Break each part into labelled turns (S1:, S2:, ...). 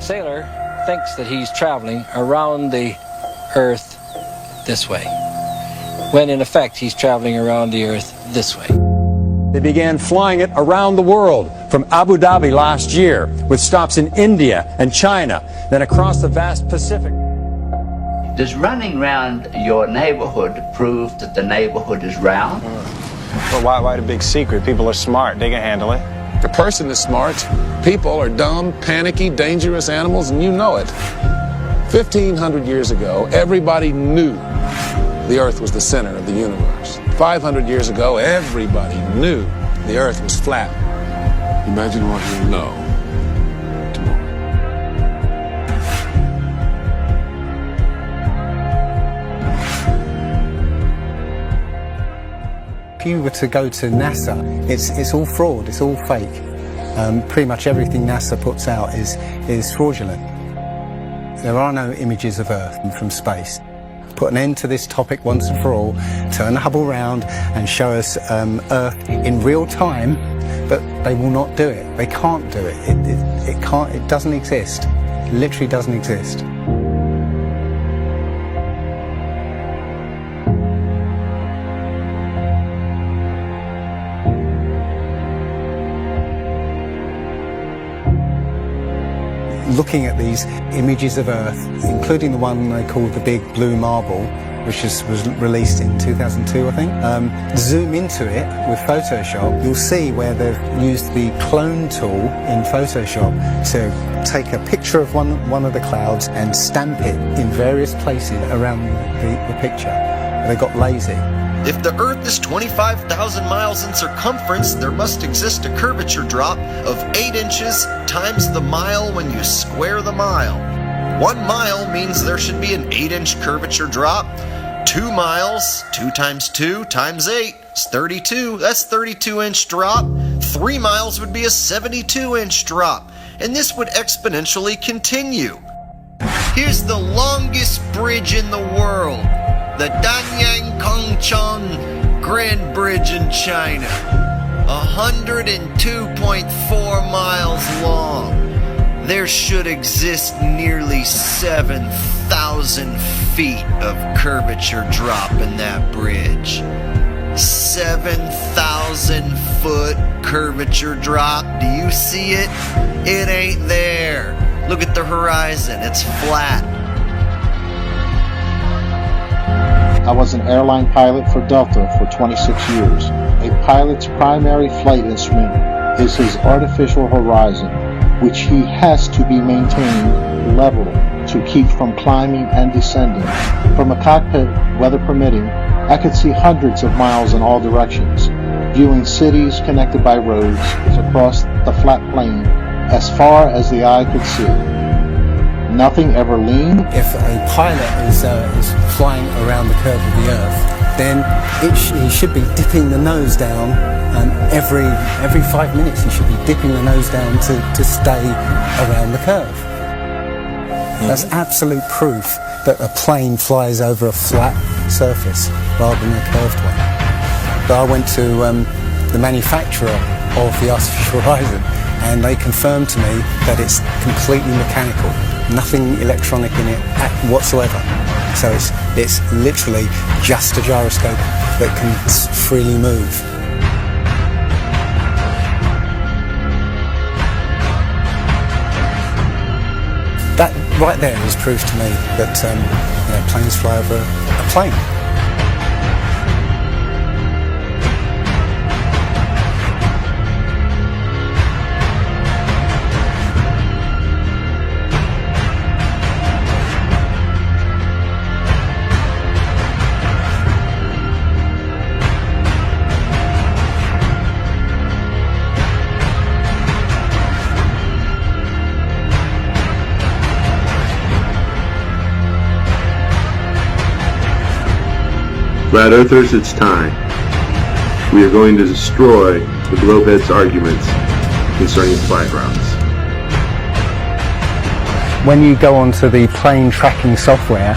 S1: sailor thinks that he's traveling around the Earth this way, when in effect he's traveling around the Earth this way.
S2: They began flying it around the world, from Abu Dhabi last year, with stops in India and China, then across the vast Pacific.
S3: Does running around your neighborhood prove that the neighborhood is round?
S4: Well, why the big secret? People are smart. They can handle it.
S5: The person is smart. People are dumb, panicky, dangerous animals, and you know it. 1,500 years ago, everybody knew the Earth was the center of the universe. 500 years ago, everybody knew the Earth was flat. Imagine what you know tomorrow.
S6: If you were to go to NASA, it's all fraud, it's all fake. Pretty much everything NASA puts out is fraudulent. There are no images of Earth from space. Put an end to this topic once and for all, turn the Hubble round and show us Earth in real time, but they will not do it. They can't do it. It doesn't exist. It literally doesn't exist. Looking at these images of Earth, including the one they called the Big Blue Marble, which was released in 2002, I think. Zoom into it with Photoshop, you'll see where they've used the clone tool in Photoshop to take a picture of one of the clouds and stamp it in various places around the picture. They got lazy.
S7: If the Earth is 25,000 miles in circumference, there must exist a curvature drop of 8 inches times the mile when you square the mile. 1 mile means there should be an 8-inch curvature drop. 2 miles, 2 times 2 times 8 is 32. That's 32-inch drop. 3 miles would be a 72-inch drop. And this would exponentially continue. Here's the longest bridge in the world. The Danyang Kongchong Grand Bridge in China, 102.4 miles long. There should exist nearly 7,000 feet of curvature drop in that bridge. 7,000 foot curvature drop. Do you see it? It ain't there. Look at the horizon. It's flat.
S8: I was an airline pilot for Delta for 26 years. A pilot's primary flight instrument is his artificial horizon, which he has to be maintained level to keep from climbing and descending. From a cockpit, weather permitting, I could see hundreds of miles in all directions, viewing cities connected by roads across the flat plain as far as the eye could see. Nothing ever leaned.
S6: If a pilot is flying around the curve of the Earth, then he should be dipping the nose down every 5 minutes. He should be dipping the nose down to stay around the curve. That's absolute proof that a plane flies over a flat surface rather than a curved one. But I went to the manufacturer of the artificial horizon, and they confirmed to me that it's completely mechanical. Nothing electronic in it whatsoever. So it's literally just a gyroscope that can freely move. That right there is proof to me that planes fly over a plane.
S9: Flat Earthers, it's time. We are going to destroy the Globeheads' arguments concerning flight routes.
S6: When you go onto the plane tracking software,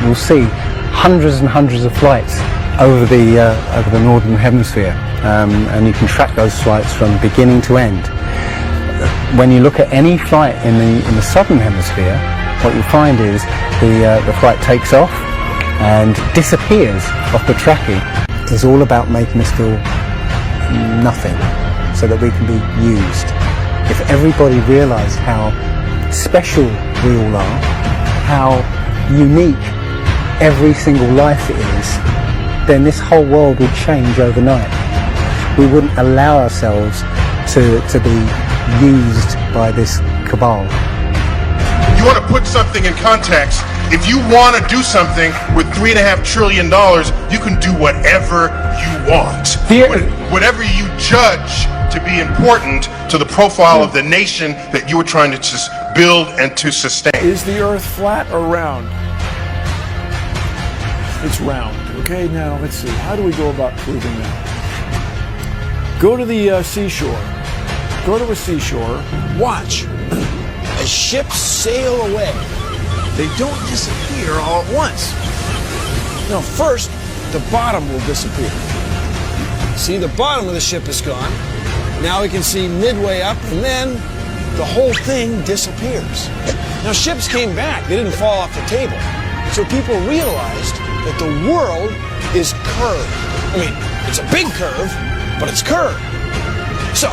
S6: you'll see hundreds and hundreds of flights over the northern hemisphere, and you can track those flights from beginning to end. when you look at any flight in the southern hemisphere, what you find is the flight takes off and disappears off the tracking. It's all about making us feel nothing so that we can be used. If everybody realised how special we all are, how unique every single life is, then this whole world would change overnight. We wouldn't allow ourselves to be used by this cabal.
S10: You want to put something in context. If you want to do something with $3.5 trillion, you can do whatever you want. Whatever you judge to be important to the profile of the nation that you are trying to just build and to sustain.
S11: Is the earth flat or round? It's round. Okay, now let's see. How do we go about proving that? Go to the seashore. Go to a seashore.
S12: Watch as ships sail away. They don't disappear all at once. No, first, the bottom will disappear. See, the bottom of the ship is gone. Now we can see midway up, and then the whole thing disappears. Now, ships came back. They didn't fall off the table. So people realized that the world is curved. I mean, it's a big curve, but it's curved. So,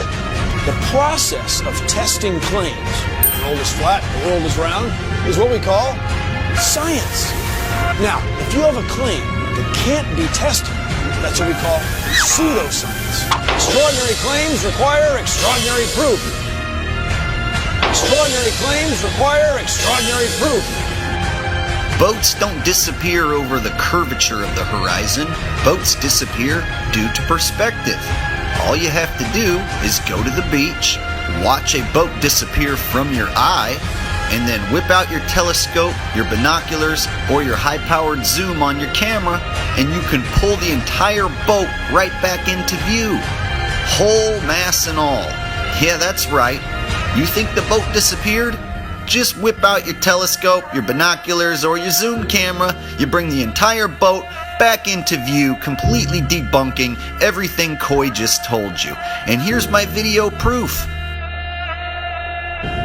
S12: the process of testing claims, the world is flat, the world is round, is what we call science. Now, if you have a claim that can't be tested, that's what we call pseudoscience. Extraordinary claims require extraordinary proof. Extraordinary claims require extraordinary proof.
S7: Boats don't disappear over the curvature of the horizon. Boats disappear due to perspective. All you have to do is go to the beach, watch a boat disappear from your eye, and then whip out your telescope, your binoculars, or your high-powered zoom on your camera, and you can pull the entire boat right back into view. Whole mass and all. Yeah, that's right. You think the boat disappeared? Just whip out your telescope, your binoculars, or your zoom camera. You bring the entire boat back into view, completely debunking everything Coy just told you. And here's my video proof.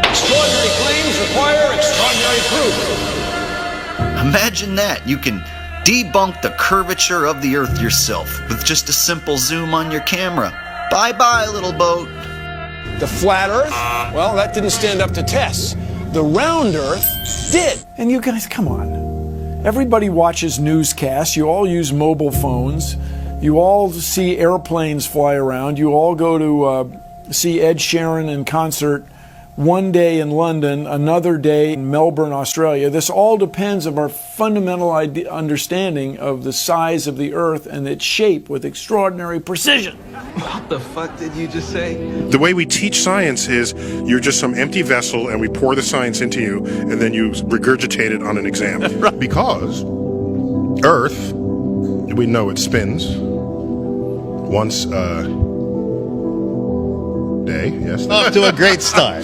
S12: Extraordinary claims require extraordinary proof.
S7: Imagine that. You can debunk the curvature of the Earth yourself with just a simple zoom on your camera. Bye-bye, little boat.
S12: The flat Earth? Well, that didn't stand up to tests. The round Earth did.
S11: And you guys, come on. Everybody watches newscasts. You all use mobile phones. You all see airplanes fly around. You all go to see Ed Sheeran in concert one day in London, another day in Melbourne, Australia. This all depends on our fundamental understanding of the size of the Earth and its shape with extraordinary precision.
S13: What the fuck did you just say?
S10: The way we teach science is you're just some empty vessel and we pour the science into you and then you regurgitate it on an exam. Because Earth, we know it spins once a day, yes.
S14: Off to a great start.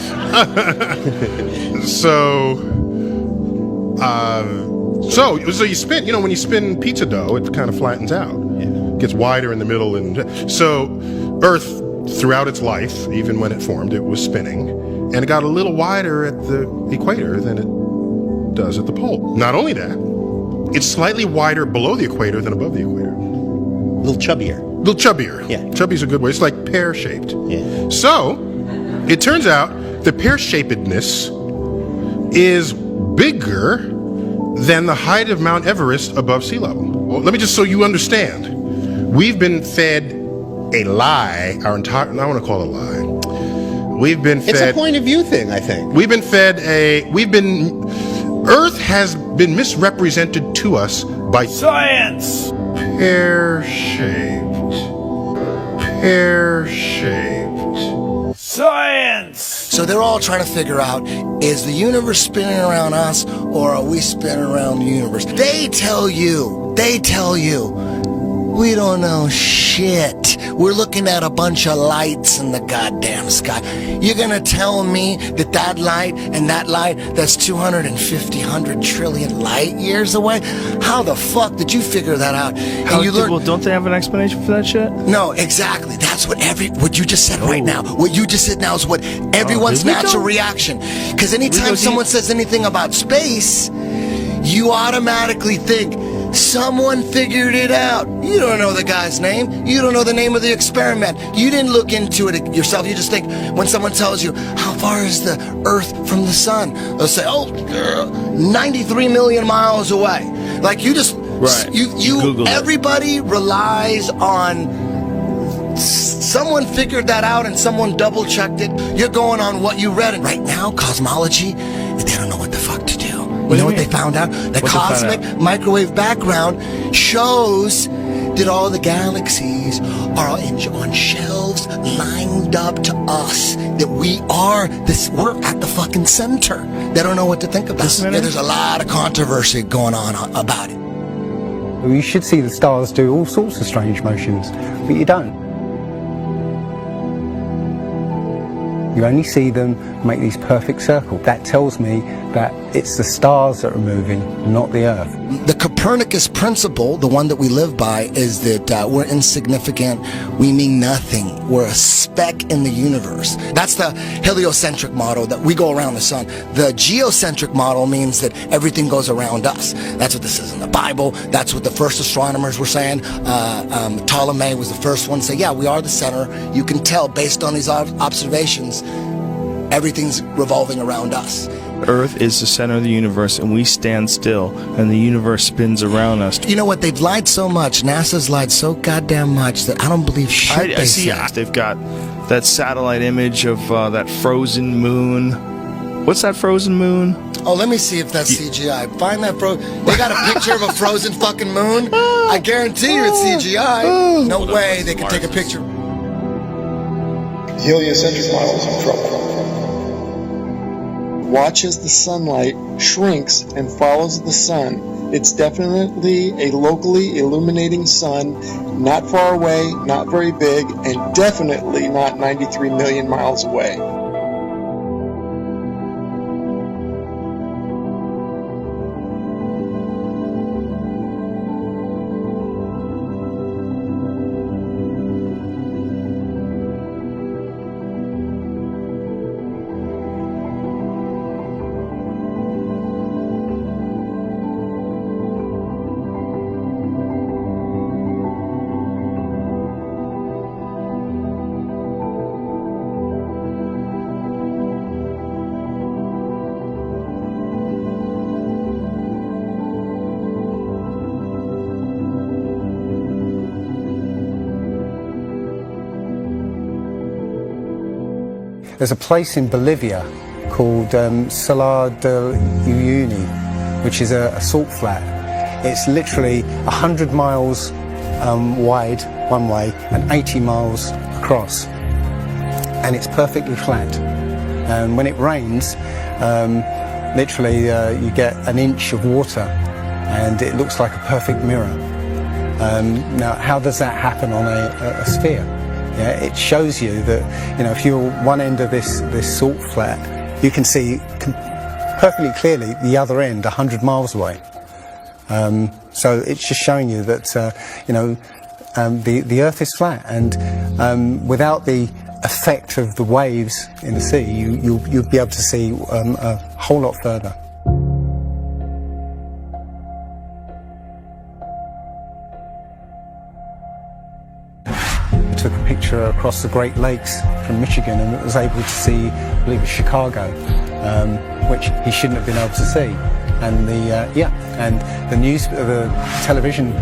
S10: So you spin, when you spin pizza dough, it kind of flattens out. It gets wider in the middle. And so Earth, throughout its life, even when it formed, it was spinning. And it got a little wider at the equator than it does at the pole. Not only that, it's slightly wider below the equator than above the equator.
S14: A little chubbier.
S10: A little chubbier.
S14: Yeah.
S10: Chubby's a good way. It's like pear-shaped.
S14: Yeah.
S10: So, it turns out the pear-shapedness is bigger than the height of Mount Everest above sea level. Well, let me just so you understand. We've been fed a lie our entire, I want to call it a lie. We've been fed.
S14: It's a point of view thing, I think.
S10: We've been fed Earth has been misrepresented to us by
S11: science.
S10: Pear-shaped.
S11: Science!
S15: So they're all trying to figure out, is the universe spinning around us or are we spinning around the universe? They tell you We don't know shit. We're looking at a bunch of lights in the goddamn sky. You're gonna tell me that that light and that light, that's 250, 100 trillion light years away? How the fuck did you figure that out? And you learn.
S13: Well, don't they have an explanation for that shit?
S15: No, exactly. That's what what you just said right now. What you just said now is what everyone's natural reaction. Because anytime someone says anything about space, you automatically think someone figured it out. You don't know the guy's name. You don't know the name of the experiment. You didn't look into it yourself. You just think when someone tells you, how far is the Earth from the sun? They'll say, 93 million miles away. Like you just, everybody relies on someone figured that out and someone double checked it. You're going on what you read. And right now, cosmology, they don't know what the fuck to do. You know what they found out? The cosmic microwave background shows that all the galaxies are on shelves lined up to us. That we're at the fucking center. They don't know what to think about. Yeah, there's a lot of controversy going on about it.
S6: Well, you should see the stars do all sorts of strange motions, but you don't. You only see them make these perfect circles. That tells me that it's the stars that are moving, not the Earth.
S15: The Copernicus principle, the one that we live by, is that we're insignificant, we mean nothing, we're a speck in the universe. That's the heliocentric model, that we go around the sun. The geocentric model means that everything goes around us. That's what this is in the Bible. That's what the first astronomers were saying. Ptolemy was the first one to say, yeah, we are the center. You can tell based on these observations, everything's revolving around us.
S13: Earth is the center of the universe, and we stand still, and the universe spins around us.
S15: You know what? They've lied so much. NASA's lied so goddamn much that I don't believe shit
S13: I see. They've got that satellite image of that frozen moon. What's that frozen moon?
S15: Oh, let me see if that's CGI. Find that They got a picture of a frozen fucking moon. I guarantee you it's CGI. No way they could take a picture.
S16: The heliocentric model is in trouble. Watch as the sunlight shrinks and follows the sun. It's definitely a locally illuminating sun, not far away, not very big, and definitely not 93 million miles away.
S6: There's a place in Bolivia called Salar del Uyuni, which is a salt flat. It's literally 100 miles wide one way and 80 miles across, and it's perfectly flat. And when it rains, literally you get an inch of water, and it looks like a perfect mirror. Now, how does that happen on a sphere? Yeah, it shows you that, you know, if you're one end of this salt flat, you can see perfectly clearly the other end 100 miles away. So it's just showing you that, you know, the Earth is flat, and without the effect of the waves in the sea, you'll be able to see a whole lot further. Took a picture across the Great Lakes from Michigan and was able to see, I believe it's Chicago, which he shouldn't have been able to see. And the television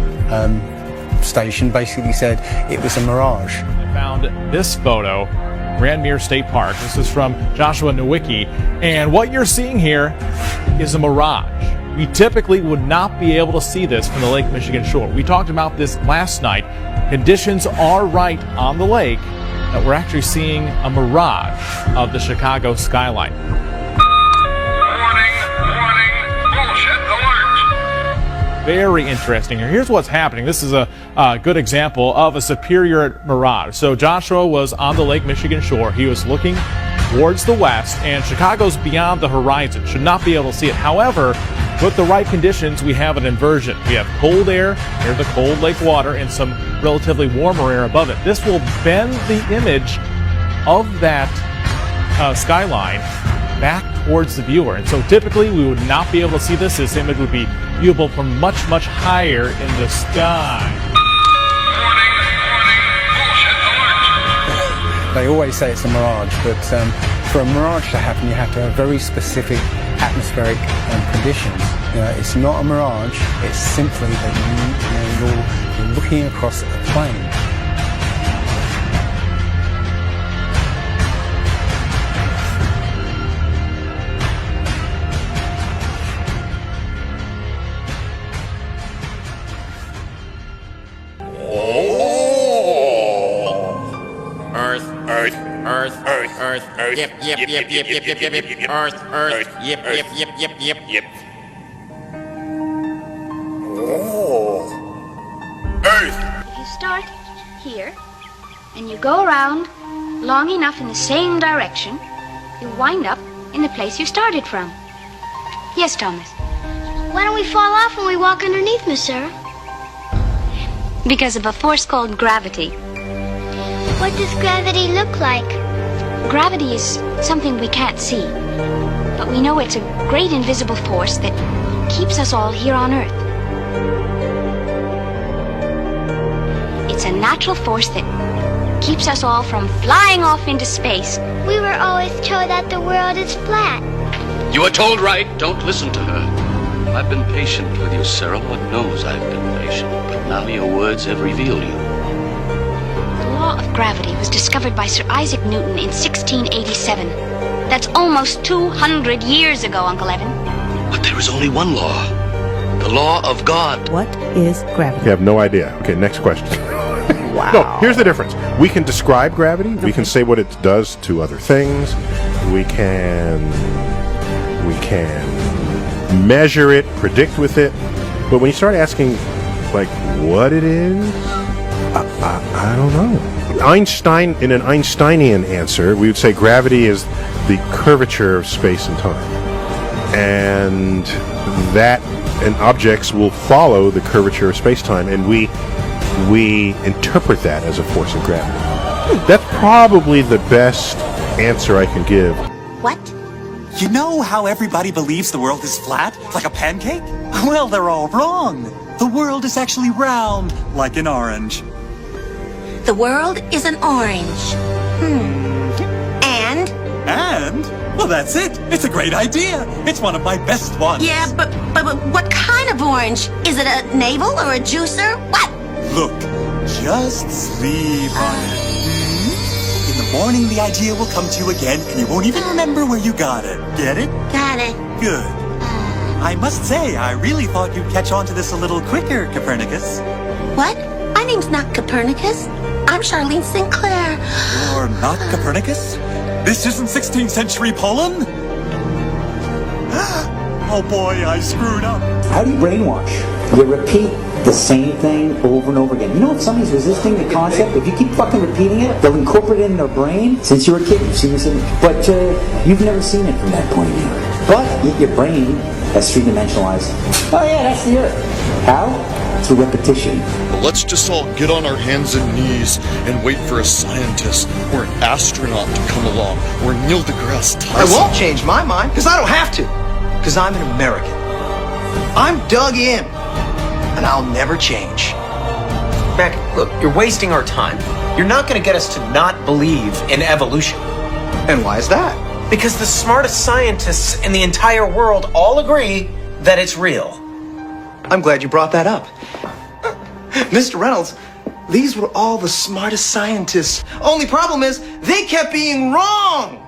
S6: station basically said it was a mirage.
S17: I found this photo, Grandmere State Park. This is from Joshua Nowicki, and what you're seeing here is a mirage. We typically would not be able to see this from the Lake Michigan shore. We talked about this last night. Conditions are right on the lake that we're actually seeing a mirage of the Chicago skyline. Very interesting here. Here's what's happening. This is a good example of a superior mirage. So Joshua was on the Lake Michigan shore. He was looking towards the west, and Chicago's beyond the horizon, should not be able to see it. However, with the right conditions, we have an inversion. We have cold air near the cold lake water and some relatively warmer air above it. This will bend the image of that skyline back towards the viewer. And so typically we would not be able to see this. This image would be viewable from much, much higher in the sky.
S6: They always say it's a mirage, but for a mirage to happen, you have to have very specific atmospheric conditions. It's not a mirage, it's simply that you're looking across a plane.
S18: Earth. Yep. Earth. Yep. Oh. Earth.
S19: If you start here and you go around long enough in the same direction, you wind up in the place you started from. Yes, Thomas.
S20: Why don't we fall off when we walk underneath, Miss Sarah?
S19: Because of a force called gravity.
S20: What does gravity look like?
S19: Gravity is something we can't see, but we know it's a great invisible force that keeps us all here on Earth. It's a natural force that keeps us all from flying off into space.
S20: We were always told that the world is flat.
S21: You are told right. Don't listen to her. I've been patient with you, Sarah. Lord knows I've been patient, but now your words have revealed you.
S19: The law of gravity was discovered by Sir Isaac Newton in 1687. That's almost 200 years ago, Uncle Evan.
S21: But there is only one law. The law of God.
S22: What is gravity?
S10: You have no idea. Okay, next question.
S22: Wow.
S10: No, here's the difference. We can describe gravity. Okay. We can say what it does to other things. We can measure it, predict with it. But when you start asking, like, what it is, I don't know. Einstein, in an Einsteinian answer, we would say gravity is the curvature of space and time. And objects will follow the curvature of space-time, and we interpret that as a force of gravity. That's probably the best answer I can give.
S23: What? You know how everybody believes the world is flat, like a pancake? Well, they're all wrong. The world is actually round, like an orange.
S22: The world is an orange. And?
S23: Well, that's it. It's a great idea. It's one of my best ones.
S22: Yeah, but what kind of orange? Is it a navel or a juicer? What?
S23: Look, just sleep on it. In the morning, the idea will come to you again, and you won't even remember where you got it. Get it?
S22: Got it.
S23: Good. I must say, I really thought you'd catch on to this a little quicker, Copernicus.
S22: What? My name's not Copernicus. I'm Charlene Sinclair.
S23: You're not Copernicus? This isn't 16th century Poland? Oh boy, I screwed up.
S24: How do you brainwash? You repeat the same thing over and over again. You know if somebody's resisting the concept, if you keep fucking repeating it, they'll incorporate it in their brain. Since you were a kid, you've seen this, but you've never seen it from that point of view. But your brain has three-dimensionalized. Oh yeah, that's the Earth. How? Through repetition.
S25: Let's just all get on our hands and knees and wait for a scientist or an astronaut to come along, or Neil deGrasse Tyson.
S26: I won't change my mind, because I don't have to. Because I'm an American. I'm dug in, and I'll never change. Mac, look, you're wasting our time. You're not going to get us to not believe in evolution. And why is that? Because the smartest scientists in the entire world all agree that it's real. I'm glad you brought that up. Mr. Reynolds, these were all the smartest scientists. Only problem is, they kept being wrong!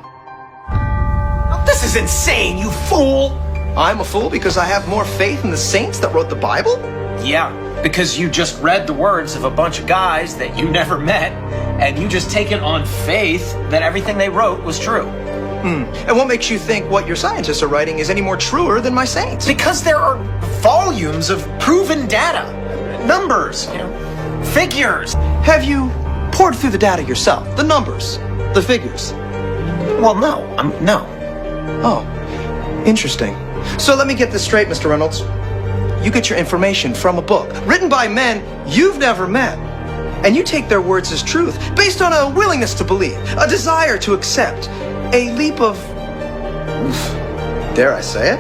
S26: Oh, this is insane, you fool! I'm a fool because I have more faith in the saints that wrote the Bible? Yeah, because you just read the words of a bunch of guys that you never met, and you just take it on faith that everything they wrote was true. And what makes you think what your scientists are writing is any more truer than my saints? Because there are volumes of proven data, numbers, you know. Figures! Have you poured through the data yourself? The numbers? The figures? Well, no. No. Oh, interesting. So let me get this straight, Mr. Reynolds. You get your information from a book written by men you've never met. And you take their words as truth based on a willingness to believe, a desire to accept, a leap of, dare I say it,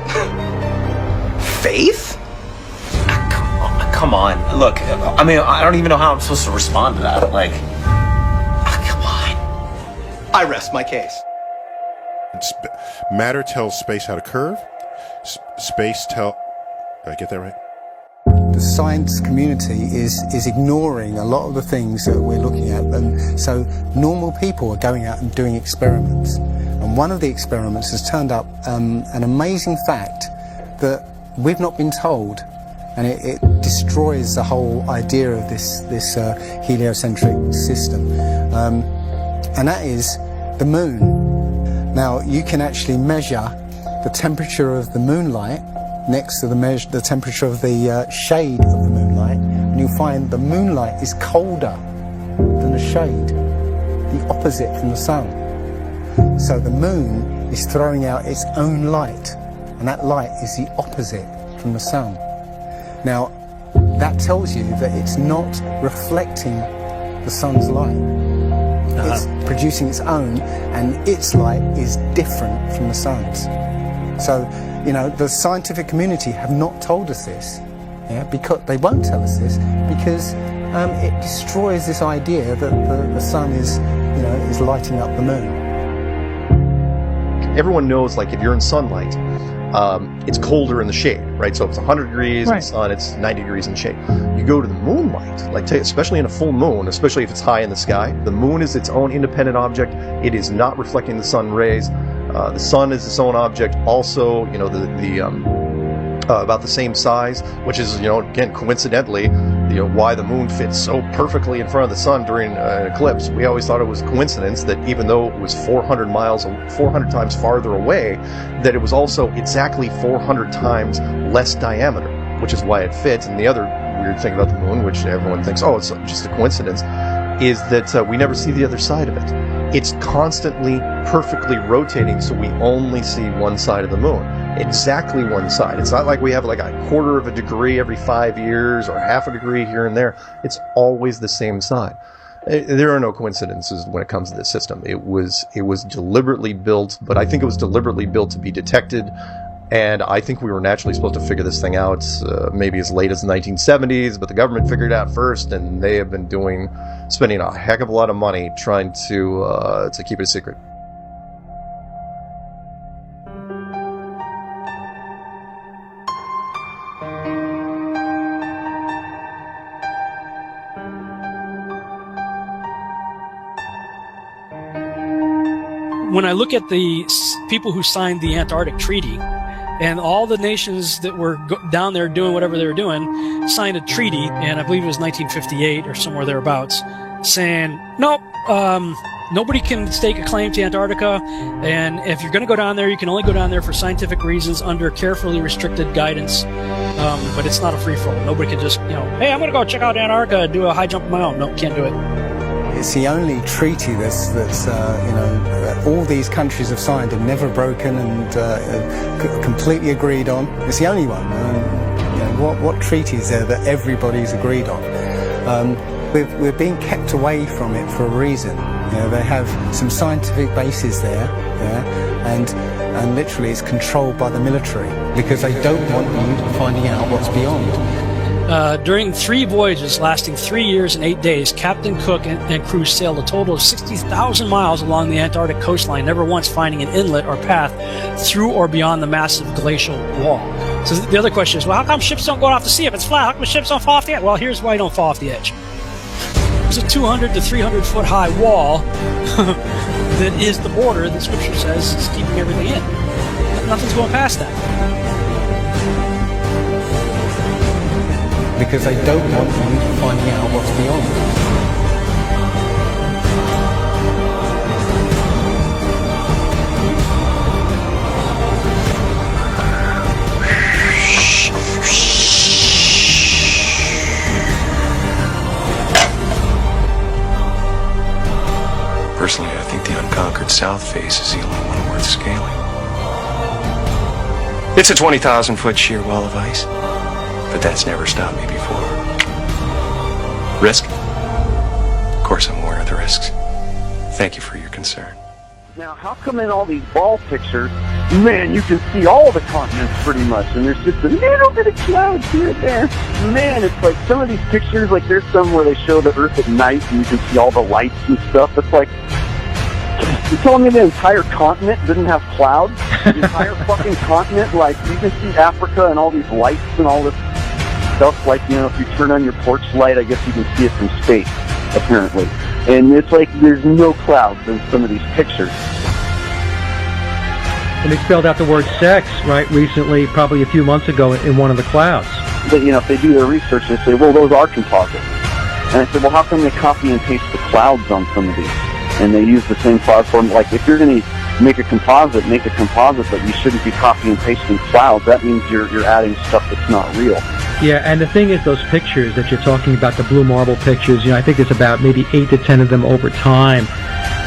S26: faith? Come on. Look, I mean, I don't even know how I'm supposed to respond to that. Like, come on. I rest my case.
S10: Matter tells space how to curve. Space tell... Did I get that right?
S6: The science community is ignoring a lot of the things that we're looking at, and so normal people are going out and doing experiments. And one of the experiments has turned up an amazing fact that we've not been told, and it destroys the whole idea of this heliocentric system, and that is the moon. Now you can actually measure the temperature of the moonlight next to the temperature of the shade of the moonlight, and you'll find the moonlight is colder than the shade, the opposite from the sun. So the moon is throwing out its own light, and that light is the opposite from the sun. Now, that tells you that it's not reflecting the sun's light. It's producing its own, and its light is different from the sun's. So, you know, the scientific community have not told us this, because they won't tell us this, because it destroys this idea that the sun is lighting up the moon.
S1: Everyone knows, like, if you're in sunlight, it's colder in the shade, right? So if it's 100 degrees in the sun, it's 90 degrees in shade. You go to the moonlight, like especially in a full moon, especially if it's high in the sky, the moon is its own independent object. It is not reflecting the sun rays. The sun is its own object. Also, you know, about the same size, which is, you know, again, coincidentally, why the moon fits so perfectly in front of the sun during an eclipse. We always thought it was a coincidence that even though it was 400 times farther away, that it was also exactly 400 times less diameter, which is why it fits. And the other weird thing about the moon, which everyone thinks, oh, it's just a coincidence, is that we never see the other side of it. It's constantly perfectly rotating, so we only see one side of the moon. Exactly one side. It's not like we have like a quarter of a degree every 5 years or half a degree here and there. It's always the same side. There are no coincidences when it comes to this system. It was deliberately built, but I think it was deliberately built to be detected. And I think we were naturally supposed to figure this thing out maybe as late as the 1970s, but the government figured it out first, and they have been spending a heck of a lot of money trying to keep it a secret.
S2: When I look at the people who signed the Antarctic Treaty, and all the nations that were down there doing whatever they were doing signed a treaty, and I believe it was 1958 or somewhere thereabouts, saying, nope, nobody can stake a claim to Antarctica, and if you're going to go down there, you can only go down there for scientific reasons under carefully restricted guidance, but it's not a free-for-all. Nobody can just, hey, I'm going to go check out Antarctica and do a high jump of my own. No, can't do it.
S6: It's the only treaty that's all these countries have signed and never broken and completely agreed on. It's the only one. What treaty is there that everybody's agreed on? We're being kept away from it for a reason. They have some scientific bases there, and literally it's controlled by the military because they don't want you finding out what's beyond.
S2: During 3 voyages lasting 3 years and 8 days, Captain Cook and crew sailed a total of 60,000 miles along the Antarctic coastline, never once finding an inlet or path through or beyond the massive glacial wall. So the other question is, well, how come ships don't go off the sea if it's flat? How come ships don't fall off the edge? Well, here's why you don't fall off the edge. There's a 200 to 300 foot high wall that is the border that Scripture says is keeping everything in. Nothing's going past that.
S6: Because they don't want you finding out what's beyond.
S3: face is the only one worth scaling. It's a 20,000-foot sheer wall of ice, but that's never stopped me before. Risk? Of course I'm aware of the risks. Thank you for your concern.
S4: Now, how come in all these ball pictures, man, you can see all the continents pretty much, and there's just a little bit of clouds here and there. Man, it's like some of these pictures, like there's some where they show the Earth at night, and you can see all the lights and stuff. It's like, you're telling me the entire continent didn't have clouds? The entire fucking continent, like, you can see Africa and all these lights and all this stuff, like, you know, if you turn on your porch light, I guess you can see it from space, apparently. And it's like there's no clouds in some of these pictures.
S5: And they spelled out the word sex, right, recently, probably a few months ago, in one of the clouds.
S4: But, you know, if they do their research, they say, well, those are composites. And I said, well, how come they copy and paste the clouds on some of these? And they use the same cloud form. Like, if you're going to make a composite, but you shouldn't be copying and pasting clouds. That means you're adding stuff that's not real.
S5: Yeah, and the thing is, those pictures that you're talking about, the blue marble pictures, you know, I think there's about maybe 8 to 10 of them over time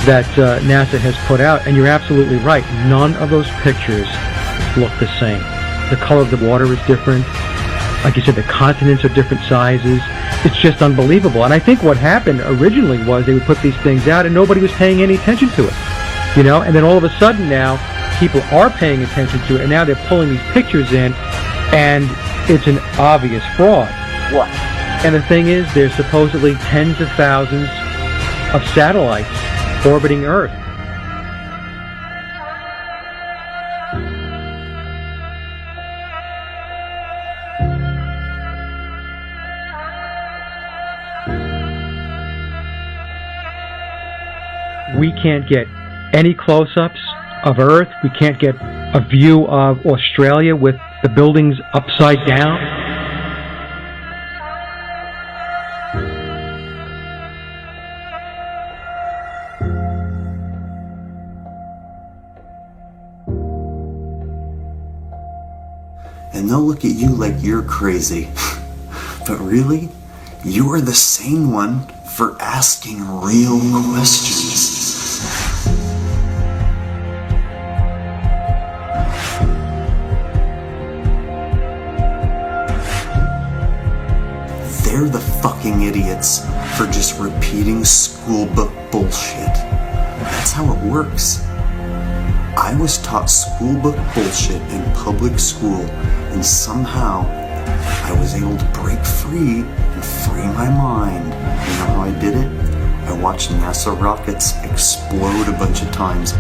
S5: that NASA has put out, and you're absolutely right. None of those pictures look the same. The color of the water is different. Like you said, the continents are different sizes. It's just unbelievable. And I think what happened originally was they would put these things out and nobody was paying any attention to it. You know, and then all of a sudden now people are paying attention to it, and now they're pulling these pictures in, and it's an obvious fraud.
S4: What?
S5: And the thing is, there's supposedly tens of thousands of satellites orbiting Earth. We can't get any close-ups of Earth. We can't get a view of Australia with the buildings upside down.
S7: And they'll look at you like you're crazy. But really, you're the sane one for asking real questions. They're the fucking idiots for just repeating school book bullshit. That's how it works. I was taught school book bullshit in public school, and somehow I was able to break free and free my mind. You know how I did it? I watched NASA rockets explode a bunch of times.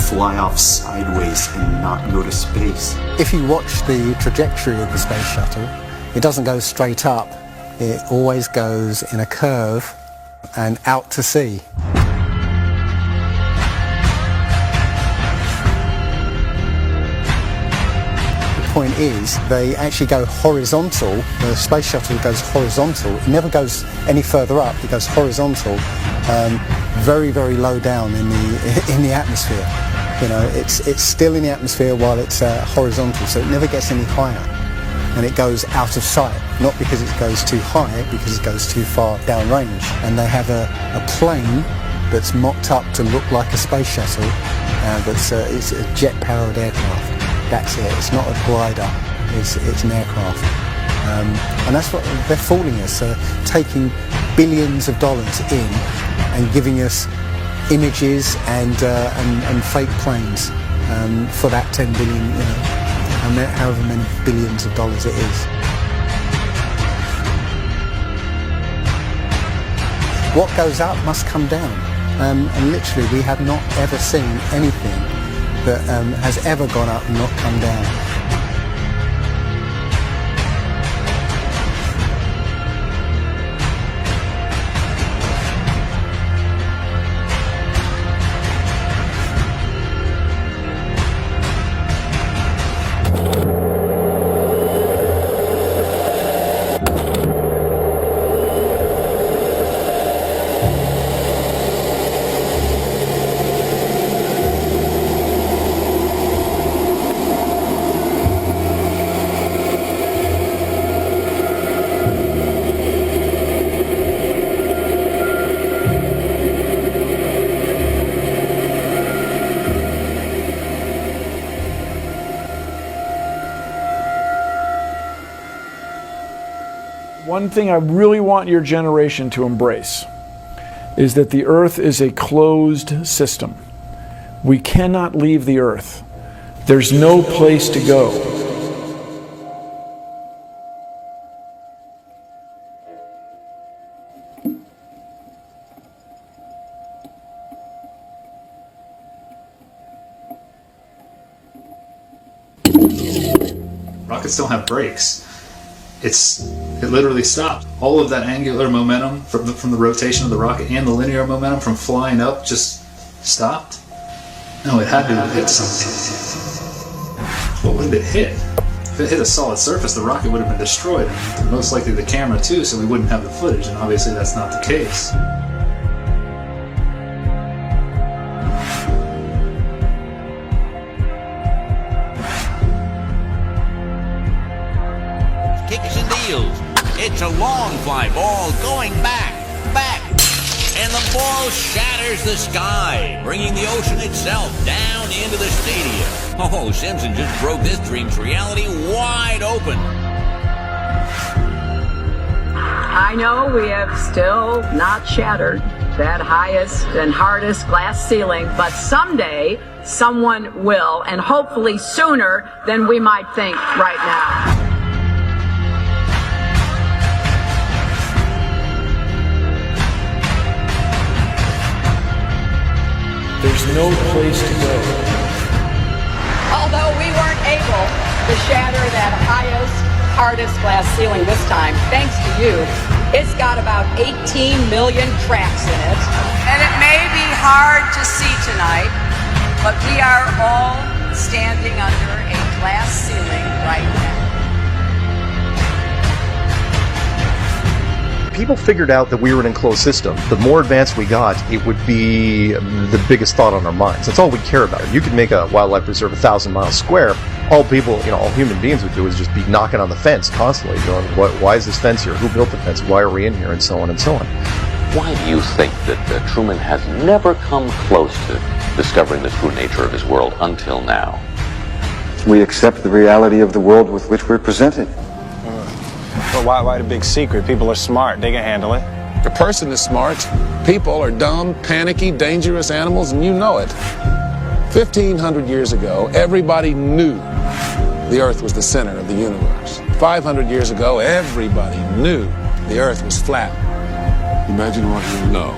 S7: Fly off sideways and not go to space.
S6: If you watch the trajectory of the space shuttle, it doesn't go straight up. It always goes in a curve and out to sea. The point is, they actually go horizontal. The space shuttle goes horizontal. It never goes any further up. It goes horizontal, very, very low down in the atmosphere. You know, it's still in the atmosphere while it's horizontal, so it never gets any higher. And it goes out of sight, not because it goes too high, because it goes too far downrange. And they have a plane that's mocked up to look like a space shuttle, it's a jet-powered aircraft. That's it. It's not a glider. It's an aircraft. And that's what they're fooling us, taking billions of dollars in and giving us images and fake planes for that 10 billion, you know, however many billions of dollars it is. What goes up must come down, and literally we have not ever seen anything that has ever gone up and not come down.
S8: One thing I really want your generation to embrace is that the Earth is a closed system. We cannot leave the Earth. There's no place to go.
S9: Rockets don't have brakes. It literally stopped. All of that angular momentum from the rotation of the rocket and the linear momentum from flying up just stopped. No, it had to have hit something. What would it hit? If it hit a solid surface, the rocket would have been destroyed, and most likely the camera too, so we wouldn't have the footage, and obviously that's not the case.
S11: Kicks and deals. It's a long fly ball going back, and the ball shatters the sky, bringing the ocean itself down into the stadium. Oh, Simpson just broke this dream's reality wide open.
S12: I know we have still not shattered that highest and hardest glass ceiling, but someday someone will, and hopefully sooner than we might think right now.
S8: There's no place to go.
S12: Although we weren't able to shatter that highest, hardest glass ceiling this time, thanks to you, it's got about 18 million cracks in it. And it may be hard to see tonight, but we are all standing under a glass ceiling right now.
S1: People figured out that we were an enclosed system. The more advanced we got, it would be the biggest thought on our minds. That's all we care about. You could make a wildlife preserve 1,000 miles square. All people, all human beings would do is just be knocking on the fence constantly, going, why is this fence here? Who built the fence? Why are we in here? And so on and so on.
S13: Why do you think that Truman has never come close to discovering the true nature of his world until now?
S14: We accept the reality of the world with which we're presented.
S27: Well, why the big secret? People are smart. They can handle it.
S28: A person is smart. People are dumb, panicky, dangerous animals, and you know it. 1,500 years ago, everybody knew the Earth was the center of the universe. 500 years ago, everybody knew the Earth was flat.
S29: Imagine what you know.